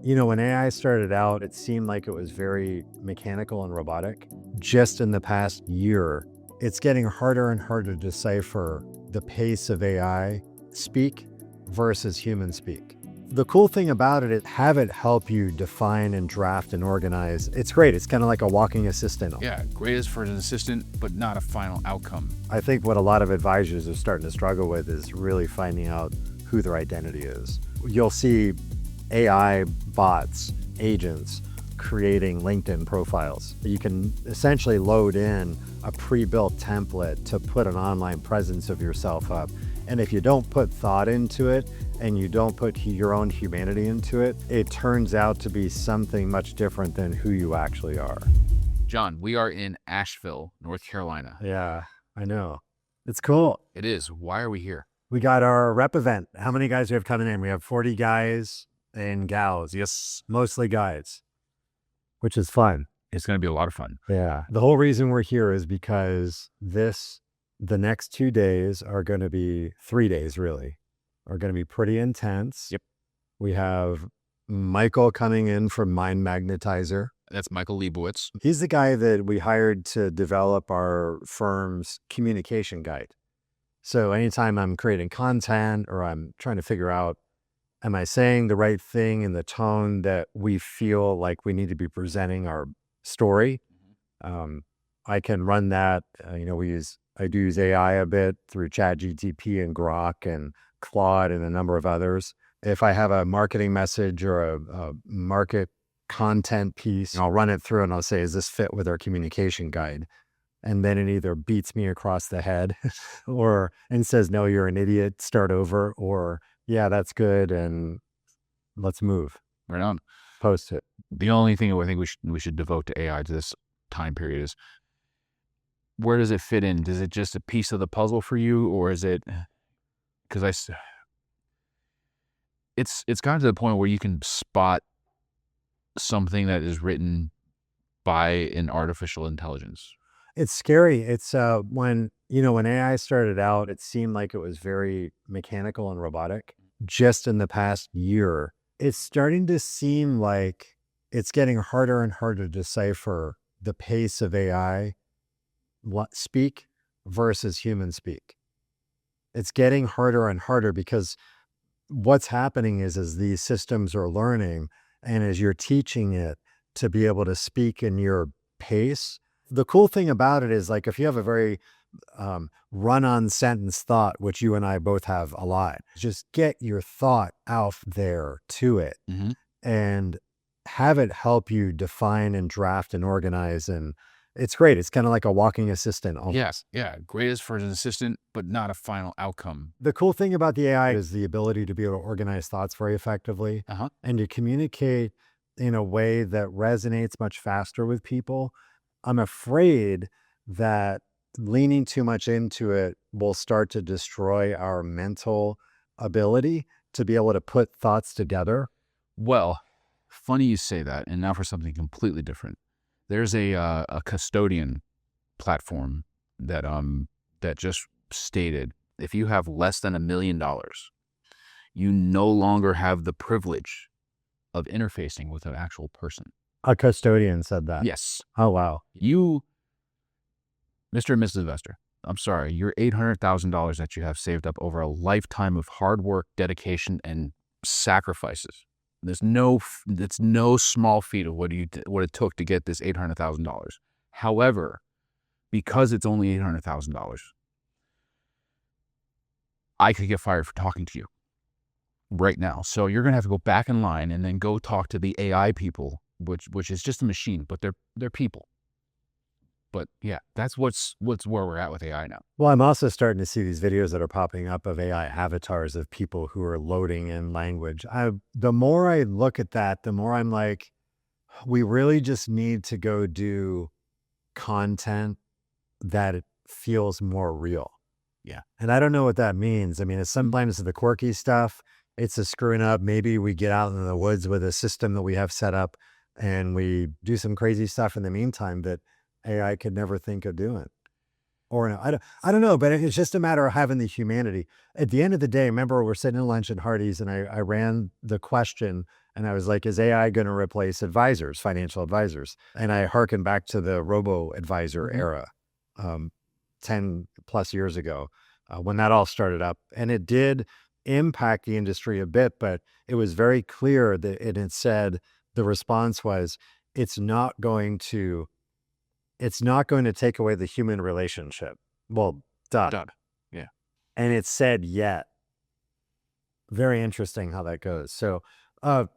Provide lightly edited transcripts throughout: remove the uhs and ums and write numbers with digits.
When AI started out, it seemed like it was very mechanical and robotic. Just in the past year, it's getting harder and harder to decipher the pace of AI speak versus human speak. The cool thing about it is have it help you define and draft and organize. It's great. It's kind of like a walking assistant. Yeah, great as for an assistant, but not a final outcome. I think what a lot of advisors are starting to struggle with is really finding out who their identity is. You'll see AI bots, agents creating LinkedIn profiles. You can essentially load in a pre-built template to put an online presence of yourself up. And if you don't put thought into it and you don't put your own humanity into it, it turns out to be something much different than who you actually are. John, we are in Asheville, North Carolina. Yeah, I know. It's cool. It is. Why are we here? We got our rep event. How many guys do we have coming in? We have 40 guys and gals. Yes, mostly guys, which is fun. It's going to be a lot of fun. Yeah. The whole reason we're here is because the next 2 days are going to be 3 days really, are going to be pretty intense. Yep. We have Michael coming in from Mind Magnetizer. That's Michael Leibowitz. He's the guy that we hired to develop our firm's communication guide. So anytime I'm creating content or I'm trying to figure out, am I saying the right thing in the tone that we feel like we need to be presenting our story? I can run that. I do use AI a bit through ChatGPT and Grok and Claude and a number of others. If I have a marketing message or a market content piece, I'll run it through and I'll say, does this fit with our communication guide? And then it either beats me across the head and says, no, you're an idiot, start over, or yeah, that's good, and let's move. Right on. Post it. The only thing I think we should devote to AI to this time period is, where does it fit in? Is it just a piece of the puzzle for you, or is it, because it's gotten to the point where you can spot something that is written by an artificial intelligence. It's scary. It's when AI started out, it seemed like it was very mechanical and robotic. Just in the past year, it's starting to seem like it's getting harder and harder to decipher the pace of AI speak versus human speak. It's getting harder and harder because what's happening is these systems are learning, and as you're teaching it to be able to speak in your pace. The cool thing about it is, like, if you have a very run-on sentence thought, which you and I both have a lot, just get your thought out there to it and have it help you define and draft and organize. And it's great. It's kind of like a walking assistant almost. Yes. Yeah. Great as for an assistant, but not a final outcome. The cool thing about the AI is the ability to be able to organize thoughts very effectively and to communicate in a way that resonates much faster with people. I'm afraid that leaning too much into it will start to destroy our mental ability to be able to put thoughts together. Well, funny you say that. And now for something completely different. There's a custodian platform that just stated, if you have less than $1 million, you no longer have the privilege of interfacing with an actual person. A custodian said that? Yes. Oh, wow. You, Mr. and Mrs. Investor, I'm sorry, your $800,000 that you have saved up over a lifetime of hard work, dedication, and sacrifices. It's no small feat of what it took to get this $800,000. However, because it's only $800,000, I could get fired for talking to you right now. So you're going to have to go back in line and then go talk to the AI people, which is just a machine, but they're people. But yeah, that's what's where we're at with AI now. Well, I'm also starting to see these videos that are popping up of AI avatars of people who are loading in language. The more I look at that, the more I'm like, we really just need to go do content that it feels more real. Yeah. And I don't know what that means. I mean, it's sometimes the quirky stuff, it's a screwing up. Maybe we get out in the woods with a system that we have set up and we do some crazy stuff in the meantime that AI could never think of doing. Or no, I don't know, but it's just a matter of having the humanity. At the end of the day, remember we're sitting at lunch at Hardee's and I ran the question And I was like, is AI going to replace advisors, financial advisors? And I hearken back to the robo-advisor era, 10 plus years ago, when that all started up. And it did impact the industry a bit, but it was very clear that it had said, the response was, it's not going to take away the human relationship. Well, done. Yeah. And it said yet. Very interesting how that goes. So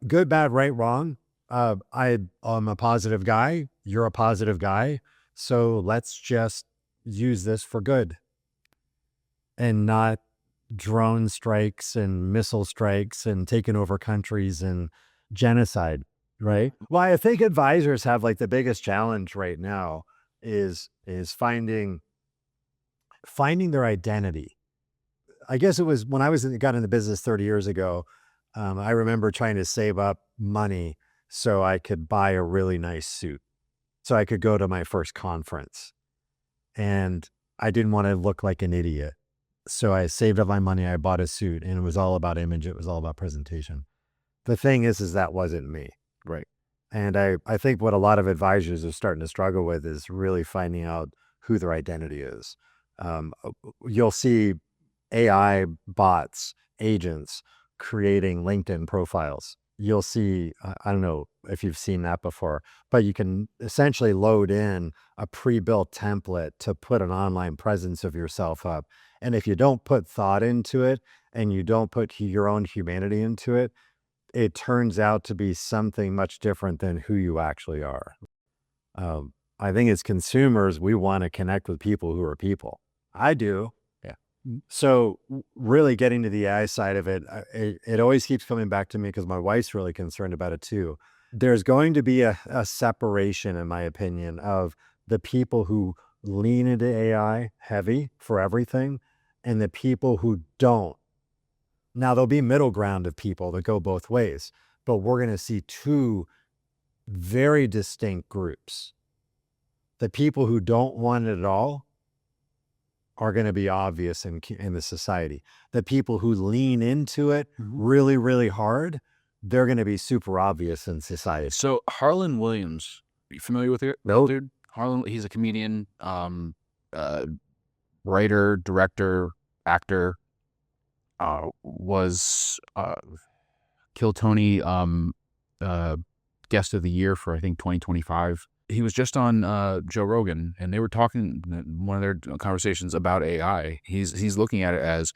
good, bad, right, wrong. I'm a positive guy. You're a positive guy. So let's just use this for good and not drone strikes and missile strikes and taking over countries and genocide, right? Well, I think advisors have like the biggest challenge right now is finding their identity. I guess it was when I got in the business 30 years ago. I remember trying to save up money so I could buy a really nice suit, so I could go to my first conference, and I didn't want to look like an idiot. So I saved up my money. I bought a suit, and it was all about image. It was all about presentation. The thing is that wasn't me. Right. And I think what a lot of advisors are starting to struggle with is really finding out who their identity is. You'll see AI bots, agents creating LinkedIn profiles. You'll see, I don't know if you've seen that before, but you can essentially load in a pre-built template to put an online presence of yourself up. And if you don't put thought into it and you don't put your own humanity into it, it turns out to be something much different than who you actually are. I think as consumers, we want to connect with people who are people. I do. So really getting to the AI side of it, it always keeps coming back to me because my wife's really concerned about it too. There's going to be a separation, in my opinion, of the people who lean into AI heavy for everything and the people who don't. Now, there'll be middle ground of people that go both ways, but we're going to see two very distinct groups. The people who don't want it at all are going to be obvious in the society. The people who lean into it really, really hard, they're going to be super obvious in society. So Harlan Williams, are you familiar with it? Nope. Dude, Harlan, he's a comedian, writer, director, actor, was Kill Tony guest of the year for, I think, 2025. He was just on Joe Rogan, and they were talking in one of their conversations about AI. He's looking at it as,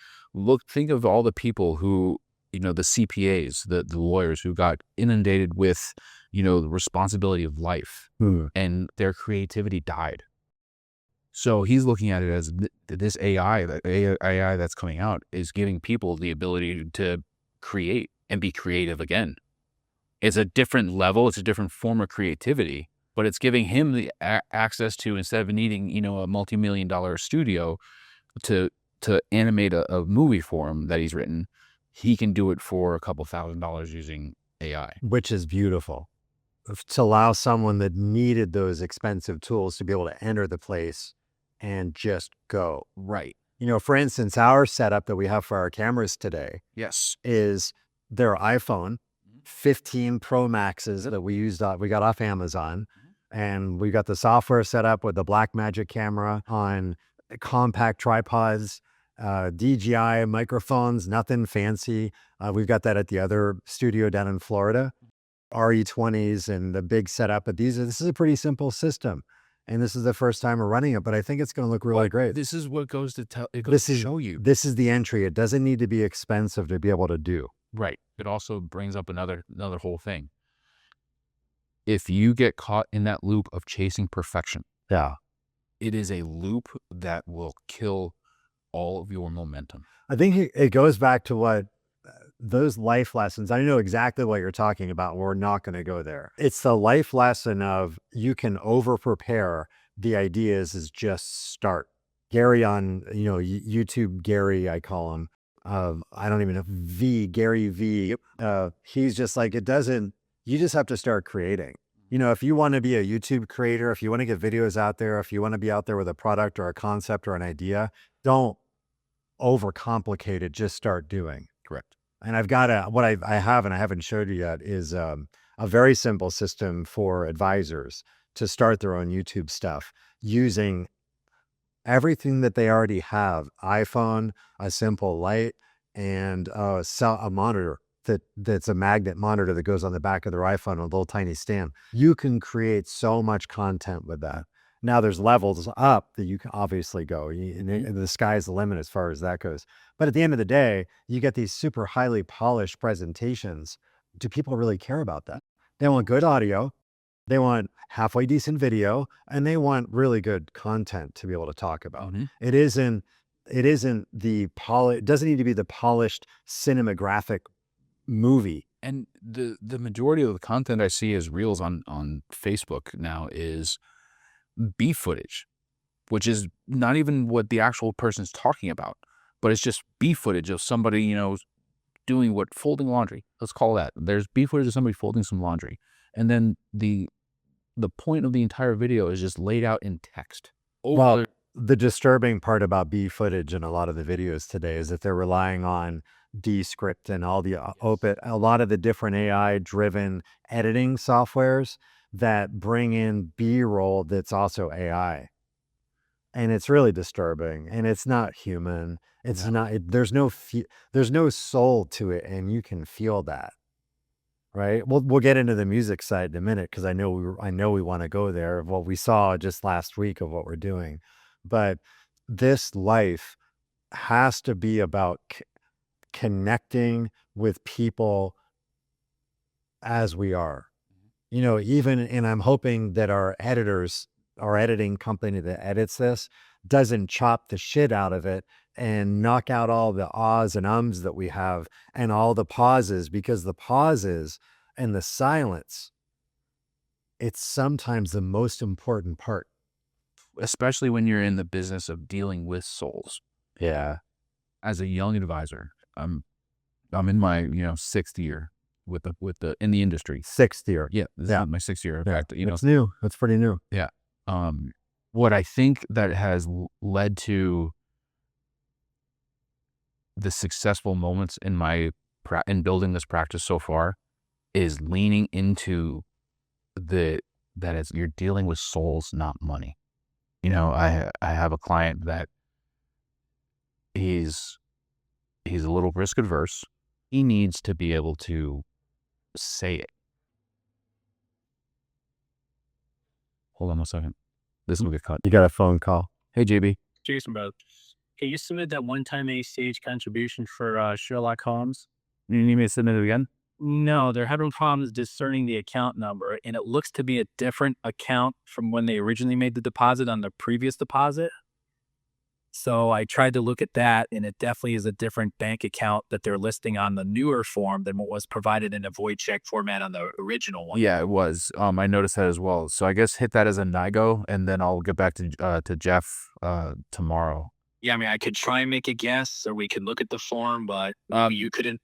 think of all the people who, the CPAs, the lawyers who got inundated with, the responsibility of life, and their creativity died. So he's looking at it as this AI that's coming out is giving people the ability to create and be creative again. It's a different level. It's a different form of creativity. But it's giving him the access to, instead of needing, a multi-million-dollar studio to animate a movie for him that he's written, he can do it for a couple $1,000s using AI. Which is beautiful. To allow someone that needed those expensive tools to be able to enter the place and just go. Right. For instance, our setup that we have for our cameras today Yes. is their iPhone 15 Pro Maxes that we got off Amazon. And we got the software set up with the Blackmagic camera on compact tripods, DJI microphones, nothing fancy. We've got that at the other studio down in Florida, RE20s and the big setup. But this is a pretty simple system. And this is the first time we're running it, but I think it's going to look really great. This is what goes to tell. It goes to show you. This is the entry. It doesn't need to be expensive to be able to do. Right. It also brings up another whole thing. If you get caught in that loop of chasing perfection, it is a loop that will kill all of your momentum. I think it goes back to what those life lessons. I know exactly what you're talking about. We're not going to go there. It's the life lesson of you can over prepare. The idea is just start. Gary on, YouTube, Gary, I call him. I don't even know, Gary V. He's just like, you just have to start creating. If you want to be a YouTube creator, if you want to get videos out there, if you want to be out there with a product or a concept or an idea, don't overcomplicate it. Just start doing. Correct. And I've got what I have and I haven't showed you yet is a very simple system for advisors to start their own YouTube stuff using everything that they already have: iPhone, a simple light, and a monitor that's a magnet monitor that goes on the back of their iPhone, a little tiny stand. You can create so much content with that. Now there's levels up that you can obviously go. The sky's the limit as far as that goes. But at the end of the day, you get these super highly polished presentations. Do people really care about that? They want good audio, they want halfway decent video, and they want really good content to be able to talk about. Mhm. It isn't it doesn't need to be the polished cinematographic movie. And the majority of the content I see as reels on Facebook now is beef footage, which is not even what the actual person's talking about, but it's just beef footage of somebody, doing folding laundry. Let's call that. There's beef footage of somebody folding some laundry. And then the point of the entire video is just laid out in text. Well, the disturbing part about B footage in a lot of the videos today is that they're relying on Descript and all the a lot of the different AI driven editing softwares that bring in B-roll that's also AI. And it's really disturbing, and it's not human. It's Yeah. not there's no soul to it, and you can feel that. Right? We'll get into the music side in a minute because I know we want to go there of what we saw just last week of what we're doing. But this life has to be about connecting with people as we are. And I'm hoping that our editing company that edits this doesn't chop the shit out of it and knock out all the ahs and ums that we have and all the pauses, because the pauses and the silence, it's sometimes the most important part. Especially when you're in the business of dealing with souls. Yeah. As a young advisor, I'm in my sixth year with the in the industry. Sixth year. Yeah, this is my sixth year. In fact, It's new. That's pretty new. Yeah. What I think that has led to the successful moments in building this practice so far is leaning into you're dealing with souls, not money. I have a client that he's a little risk adverse. He needs to be able to say it. Hold on 1 second. This will get cut. You got a phone call. Hey, JB. Jason, bro. Hey, you submitted that one-time ACH contribution for Sherlock Holmes? You need me to submit it again? No, they're having problems discerning the account number, and it looks to be a different account from when they originally made the deposit on the previous deposit. So I tried to look at that, and it definitely is a different bank account that they're listing on the newer form than what was provided in a void check format on the original one. Yeah, it was. I noticed that as well. So I guess hit that as a NIGO, and then I'll get back to Jeff tomorrow. Yeah, I mean, I could try and make a guess, or we could look at the form, but you couldn't.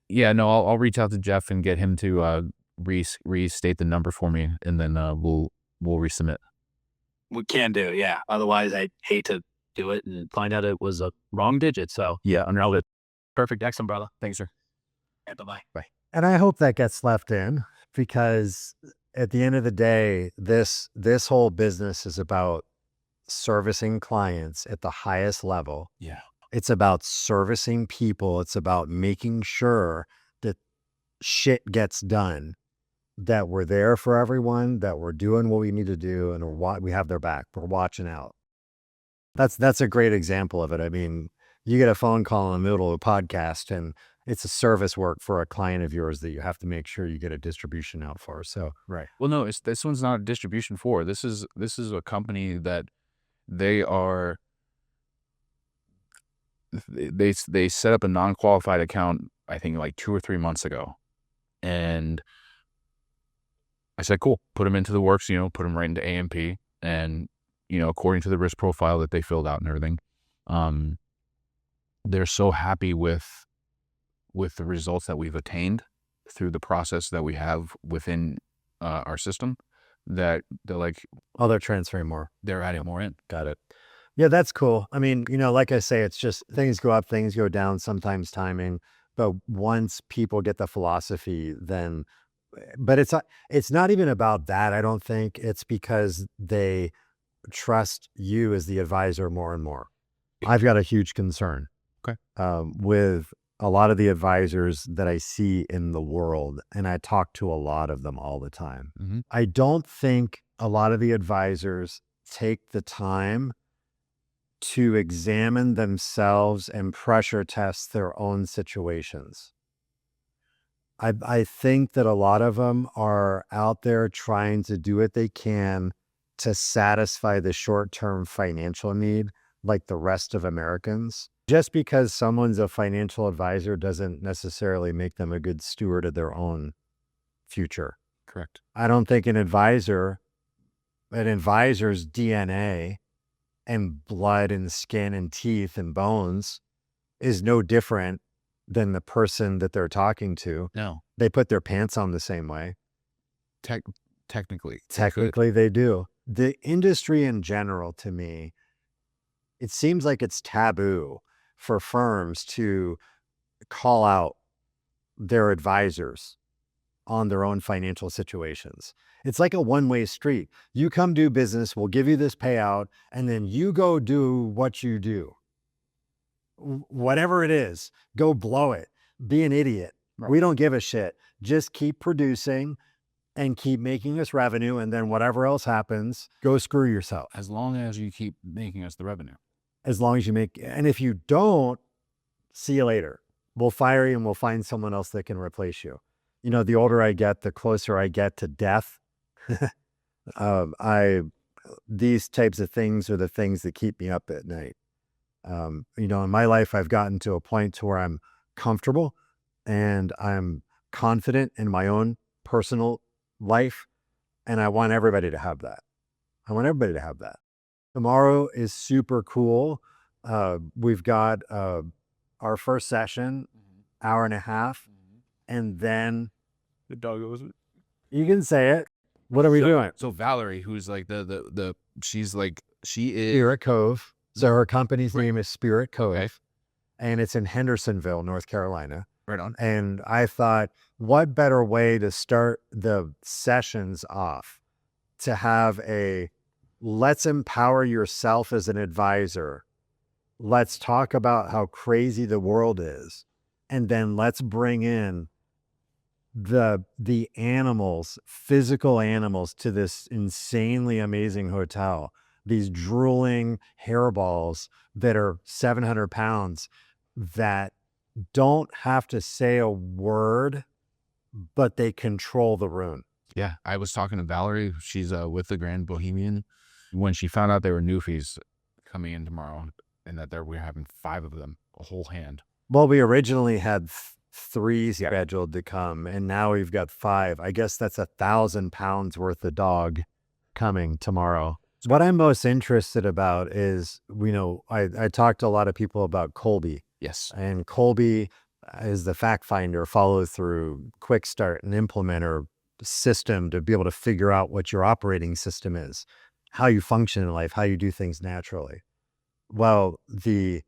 Yeah, no, I'll reach out to Jeff and get him to restate the number for me, and then we'll resubmit. We can do, yeah. Otherwise, I'd hate to do it and find out it was a wrong digit. So Yeah, now it. Perfect. Excellent, brother. thanks, sir. Yeah, bye-bye. Bye. And I hope that gets left in, because at the end of the day, this whole business is about servicing clients at the highest level. Yeah. It's about servicing people. It's about making sure that shit gets done, that we're there for everyone, that we're doing what we need to do, and we have their back. We're watching out. That's a great example of it. I mean, you get a phone call in the middle of a podcast, and it's a service work for a client of yours that you have to make sure you get a distribution out for. So, right. Well, no, this one's not a distribution for. This is a company that they set up a non-qualified account, I think like 2 or 3 months ago. And I said, cool, put them into the works, put them right into AMP, and, according to the risk profile that they filled out and everything. They're so happy with the results that we've attained through the process that we have within our system, that they're like, Oh, they're transferring more. they're adding more in. Got it. Yeah, that's cool. I mean, like I say, it's just things go up, things go down, sometimes timing. But once people get the philosophy, then, but it's not even about that. I don't think it's because they trust you as the advisor more and more. I've got a huge concern Okay. with a lot of the advisors that I see in the world, and I talk to a lot of them all the time. Mm-hmm. I don't think a lot of the advisors take the time to examine themselves and pressure test their own situations. I think that a lot of them are out there trying to do what they can to satisfy the short-term financial need like the rest of Americans. Just because someone's a financial advisor doesn't necessarily make them a good steward of their own future. Correct. I don't think an advisor's DNA and blood and skin and teeth and bones is no different than the person that they're talking to. No. They put their pants on the same way. Technically. Technically, they do. The industry in general, to me, it seems like it's taboo for firms to call out their advisors on their own financial situations. It's like a one-way street. You come do business, we'll give you this payout, and then you go do what you do. Whatever it is, go blow it. Be an idiot. Right. We don't give a shit. Just keep producing and keep making us revenue, and then whatever else happens, go screw yourself. As long as you keep making us the revenue. As long as you make, and if you don't, see you later. We'll fire you and we'll find someone else that can replace you. You know, the older I get, the closer I get to death. These types of things are the things that keep me up at night. You know, in my life, I've gotten to a point to where I'm comfortable and I'm confident in my own personal life. And I want everybody to have that. Tomorrow is super cool. We've got our first session, hour and a half. And then The dog was. you can say it. What are we doing? So Valerie, who's like she is Spirit Cove. So her company's name is Spirit Cove. Okay. And it's in Hendersonville, North Carolina. Right on. And I thought, what better way to start the sessions off to have let's empower yourself as an advisor. Let's talk about how crazy the world is. And then let's bring in the animals, physical animals, to this insanely amazing hotel. These drooling hairballs that are 700 pounds that don't have to say a word, but they control the room. Yeah. I was talking to Valerie. She's with the Grand Bohemian. When she found out they were newfies coming in tomorrow and that we're having 5 of them, a whole hand. Well, we originally had 3 scheduled to come, and now we've got 5. I guess that's 1,000 pounds worth of dog coming tomorrow. What I'm most interested about is, you know, I talked to a lot of people about Colby. Yes. And Colby is the fact finder, follow through, quick start, and implementer system to be able to figure out what your operating system is, how you function in life, how you do things naturally. Well, the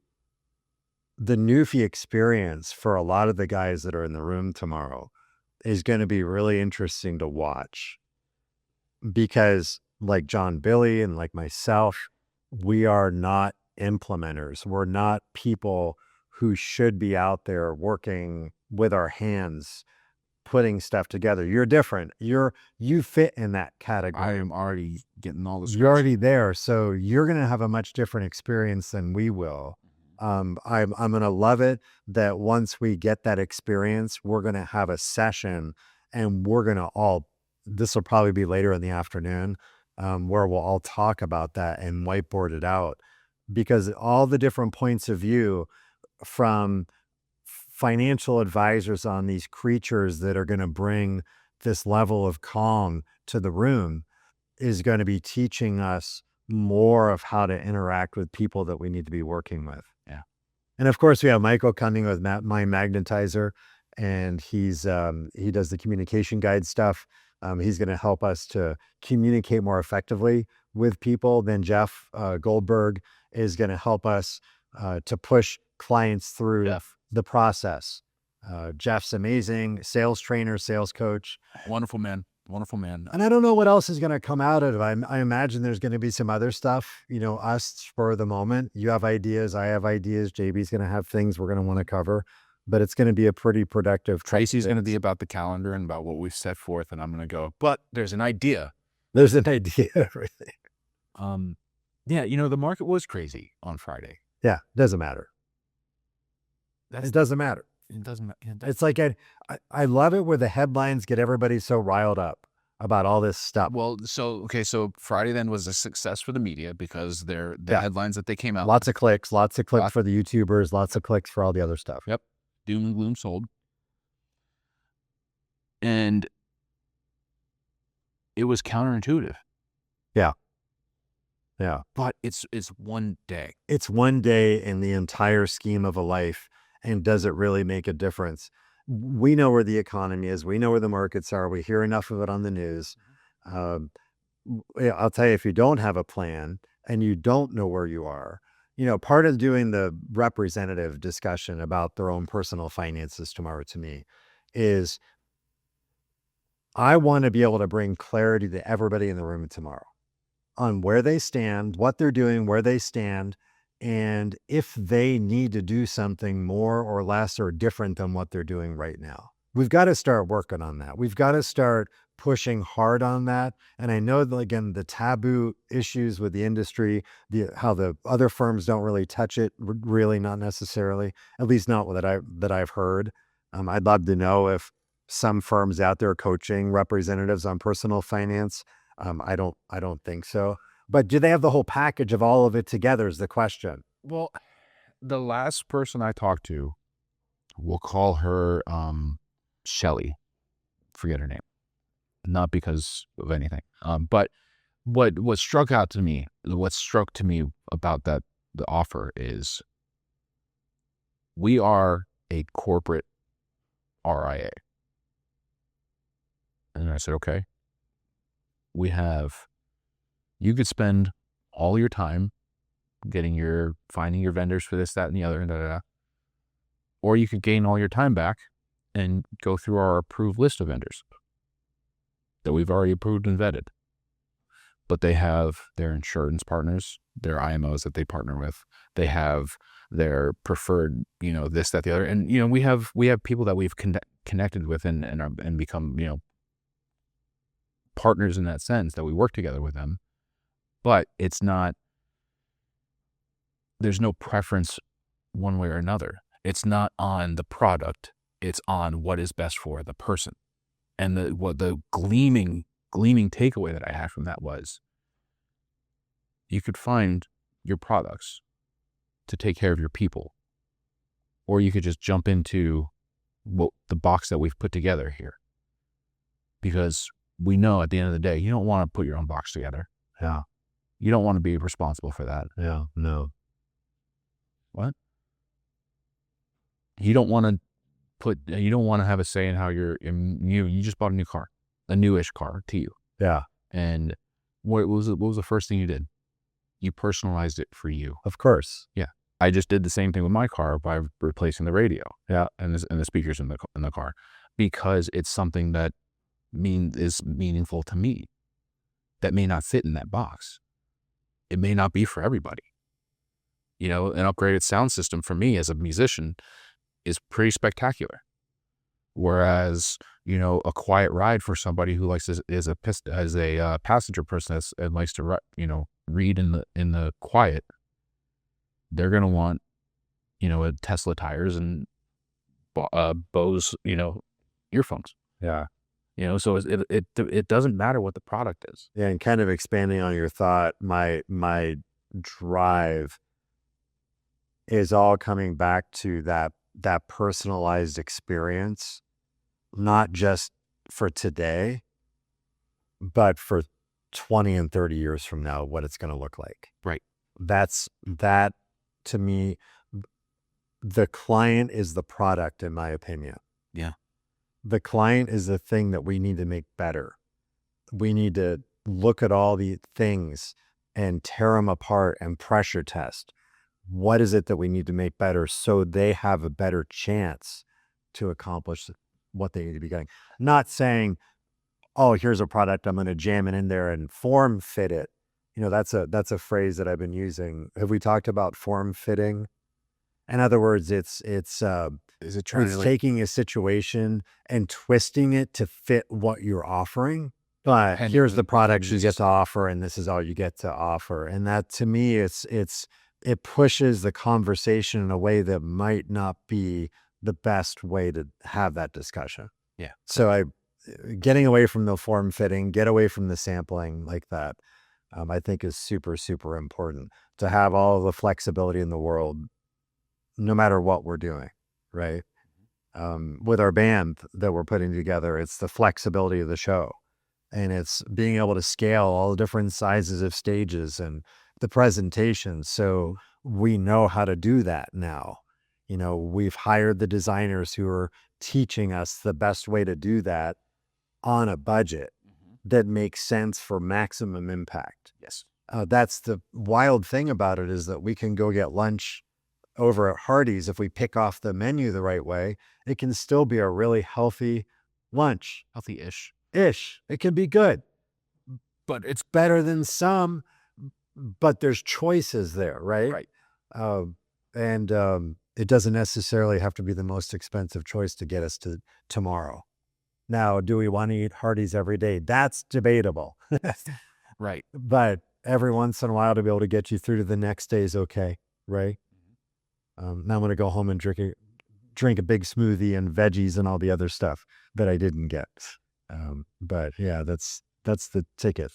newfie experience for a lot of the guys that are in the room tomorrow is going to be really interesting to watch, because like John Billy and like myself, we are not implementers. We're not people who should be out there working with our hands, putting stuff together. You're different. You fit in that category. I am already getting all this. You're already there. So you're going to have a much different experience than we will. I'm going to love it that once we get that experience, we're going to have a session, and we're going to this will probably be later in the afternoon, where we'll all talk about that and whiteboard it out, because all the different points of view from financial advisors on these creatures that are going to bring this level of calm to the room is going to be teaching us more of how to interact with people that we need to be working with. Yeah. And of course, we have Michael coming with My Magnetizer, and he does the communication guide stuff. He's going to help us to communicate more effectively with people. Then Jeff Goldberg is going to help us to push clients through the process. Jeff's amazing sales trainer, sales coach. Wonderful man. Wonderful man. And I don't know what else is going to come out of it. I imagine there's going to be some other stuff, us for the moment. You have ideas. I have ideas. JB's going to have things we're going to want to cover, but it's going to be a pretty productive. Tracy's going to be about the calendar and about what we've set forth. And I'm going to go, but there's an idea. There's an idea. Everything. Yeah. The market was crazy on Friday. Yeah. Doesn't matter. It doesn't matter. It doesn't. It's like I love it where the headlines get everybody so riled up about all this stuff. Well, so Friday then was a success for the media because the headlines that they came out. Lots of clicks for the YouTubers, lots of clicks for all the other stuff. Yep. Doom and gloom sold. And it was counterintuitive. Yeah. Yeah. But it's one day. It's one day in the entire scheme of a life. And does it really make a difference? We know where the economy is. We know where the markets are. We hear enough of it on the news. I'll tell you, if you don't have a plan and you don't know where you are, part of doing the representative discussion about their own personal finances tomorrow to me is I want to be able to bring clarity to everybody in the room tomorrow on where they stand, what they're doing, where they stand, and if they need to do something more or less or different than what they're doing right now. We've got to start working on that. We've got to start pushing hard on that. And I know that, again, the taboo issues with the industry, how the other firms don't really touch it, really not necessarily, at least not that I've heard. I'd love to know if some firms out there coaching representatives on personal finance. I don't think so. But do they have the whole package of all of it together is the question. Well, the last person I talked to, we'll call her Shelly. Forget her name. Not because of anything. But what struck to me about the offer is we are a corporate RIA. And I said, okay. You could spend all your time finding your vendors for this, that, and the other, or you could gain all your time back and go through our approved list of vendors that we've already approved and vetted. But they have their insurance partners, their IMOs that they partner with. They have their preferred, this, that, the other, and we have people that we've connected with and become, partners in that sense that we work together with them. But there's no preference one way or another. It's not on the product. It's on what is best for the person. And the gleaming takeaway that I had from that was you could find your products to take care of your people, or you could just jump into the box that we've put together here. Because we know at the end of the day, you don't want to put your own box together. Yeah. You don't want to be responsible for that. Yeah. No. What? You don't want to have a say in how you just bought a new car, a newish car to you. Yeah. And what was the first thing you did? You personalized it for you. Of course. Yeah. I just did the same thing with my car by replacing the radio. Yeah. And the speakers in the car, because it's something that is meaningful to me that may not fit in that box. It may not be for everybody. An upgraded sound system for me as a musician is pretty spectacular. Whereas, a quiet ride for somebody who likes as a passenger person and likes to read in the quiet, they're going to want, a Tesla tires and Bose, earphones. Yeah. So it doesn't matter what the product is. Yeah, and kind of expanding on your thought, my drive is all coming back to that personalized experience, not just for today, but for 20 and 30 years from now, what it's going to look like. Right. That to me, the client is the product, in my opinion. Yeah. The client is the thing that we need to make better. We need to look at all the things and tear them apart and pressure test. What is it that we need to make better so they have a better chance to accomplish what they need to be getting. Not saying, oh, here's a product, I'm going to jam it in there and form fit it. You know, that's a phrase that I've been using. Have we talked about form fitting? In other words, it's Is it trying to taking a situation and twisting it to fit what you're offering. And Here's the product you get to offer, and this is all you get to offer. And that, to me, it pushes the conversation in a way that might not be the best way to have that discussion. Yeah. So getting away from the form fitting, get away from the sampling like that, I think is super, super important to have all of the flexibility in the world, no matter what we're doing, right? With our band that we're putting together, it's the flexibility of the show, and it's being able to scale all the different sizes of stages and the presentation. So we know how to do that now. You know, we've hired the designers who are teaching us the best way to do that on a budget that makes sense for maximum impact. Yes. That's the wild thing about it, is that we can go get lunch over at Hardee's. If we pick off the menu the right way, it can still be a really healthy lunch. Healthy-ish. It can be good, But it's better than some, but there's choices there, right? Right. And it doesn't necessarily have to be the most expensive choice to get us to tomorrow. Now, do we want to eat Hardee's every day? That's debatable. right. But every once in a while, to be able to get you through to the next day is okay, right? Now I'm going to go home and drink a big smoothie and veggies and all the other stuff that I didn't get. But yeah, that's the ticket.